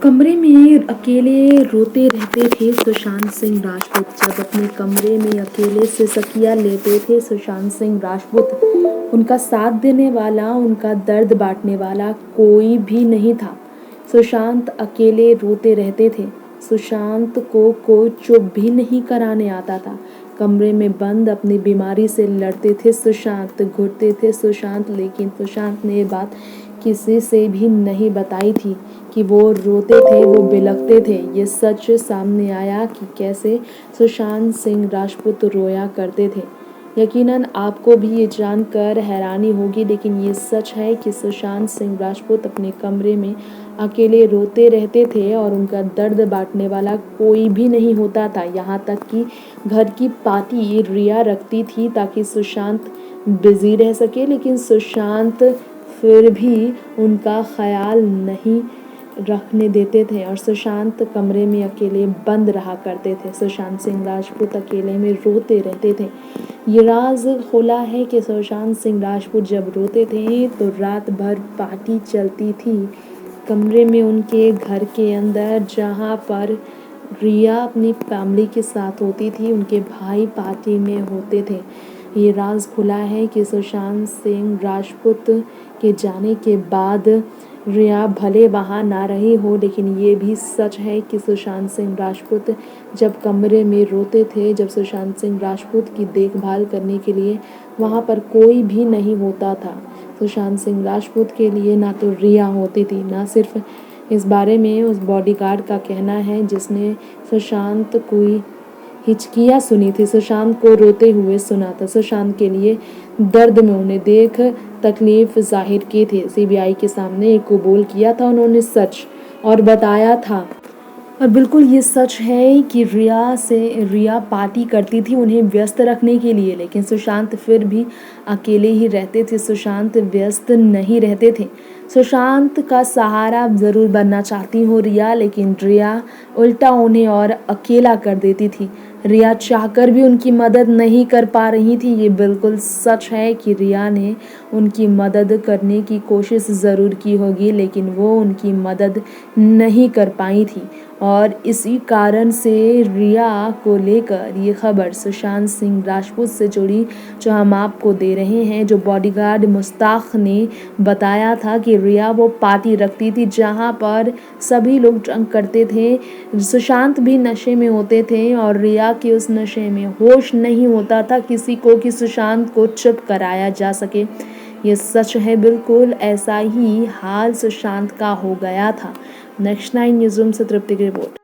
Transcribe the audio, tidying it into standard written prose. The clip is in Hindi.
कमरे में अकेले रोते रहते थे सुशांत सिंह राजपूत। जब अपने कमरे में अकेले सिसकियां लेते थे सुशांत सिंह राजपूत, उनका साथ देने वाला, उनका दर्द बांटने वाला कोई भी नहीं था। सुशांत अकेले रोते रहते थे। सुशांत को कोई चुप भी नहीं कराने आता था। कमरे में बंद अपनी बीमारी से लड़ते थे सुशांत, घुटते थे सुशांत, लेकिन सुशांत ने ये बात किसी से भी नहीं बताई थी कि वो रोते थे, वो बिलखते थे। ये सच सामने आया कि कैसे सुशांत सिंह राजपूत रोया करते थे। यकीनन आपको भी ये जानकर हैरानी होगी, लेकिन ये सच है कि सुशांत सिंह राजपूत अपने कमरे में अकेले रोते रहते थे और उनका दर्द बांटने वाला कोई भी नहीं होता था। यहाँ तक कि घर की पार्टी रिया रखती थी ताकि सुशांत बिजी रह सके, लेकिन सुशांत फिर भी उनका ख्याल नहीं रखने देते थे और सुशांत कमरे में अकेले बंद रहा करते थे। सुशांत सिंह राजपूत अकेले में रोते रहते थे। ये राज खुला है कि सुशांत सिंह राजपूत जब रोते थे तो रात भर पार्टी चलती थी कमरे में, उनके घर के अंदर, जहाँ पर रिया अपनी फैमिली के साथ होती थी। उनके भाई पार्टी में होते थे। ये राज खुला है कि सुशांत सिंह राजपूत के जाने के बाद रिया भले वहाँ ना रही हो, लेकिन ये भी सच है कि सुशांत सिंह राजपूत जब कमरे में रोते थे, जब सुशांत सिंह राजपूत की देखभाल करने के लिए वहाँ पर कोई भी नहीं होता था। सुशांत सिंह राजपूत के लिए ना तो रिया होती थी, ना सिर्फ इस बारे में उस बॉडीगार्ड का कहना है जिसने सुशांत को हिचकियाँ सुनी थी, सुशांत को रोते हुए सुना था, सुशांत के लिए दर्द में उन्हें देख तकलीफ जाहिर की थी। सीबीआई के सामने एक कबूल किया था उन्होंने सच और बताया था। और बिल्कुल ये सच है कि रिया पार्टी करती थी उन्हें व्यस्त रखने के लिए, लेकिन सुशांत फिर भी अकेले ही रहते थे। सुशांत व्यस्त नहीं रहते थे। सुशांत का सहारा ज़रूर बनना चाहती हो रिया, लेकिन रिया उल्टा उन्हें और अकेला कर देती थी। रिया चाहकर भी उनकी मदद नहीं कर पा रही थी। ये बिल्कुल सच है कि रिया ने उनकी मदद करने की कोशिश ज़रूर की होगी, लेकिन वो उनकी मदद नहीं कर पाई थी। और इसी कारण से रिया को लेकर ये खबर सुशांत सिंह राजपूत से जुड़ी जो हम आपको दे रहे हैं, जो बॉडीगार्ड मुश्ताक ने बताया था कि रिया वो पार्टी रखती थी जहाँ पर सभी लोग ड्रंक करते थे, सुशांत भी नशे में होते थे और रिया के उस नशे में होश नहीं होता था किसी को कि सुशांत को चुप कराया जा सके। ये सच है, बिल्कुल ऐसा ही हाल सुशांत का हो गया था। नेक्स्ट 9 न्यूज़रूम से तृप्ति की रिपोर्ट।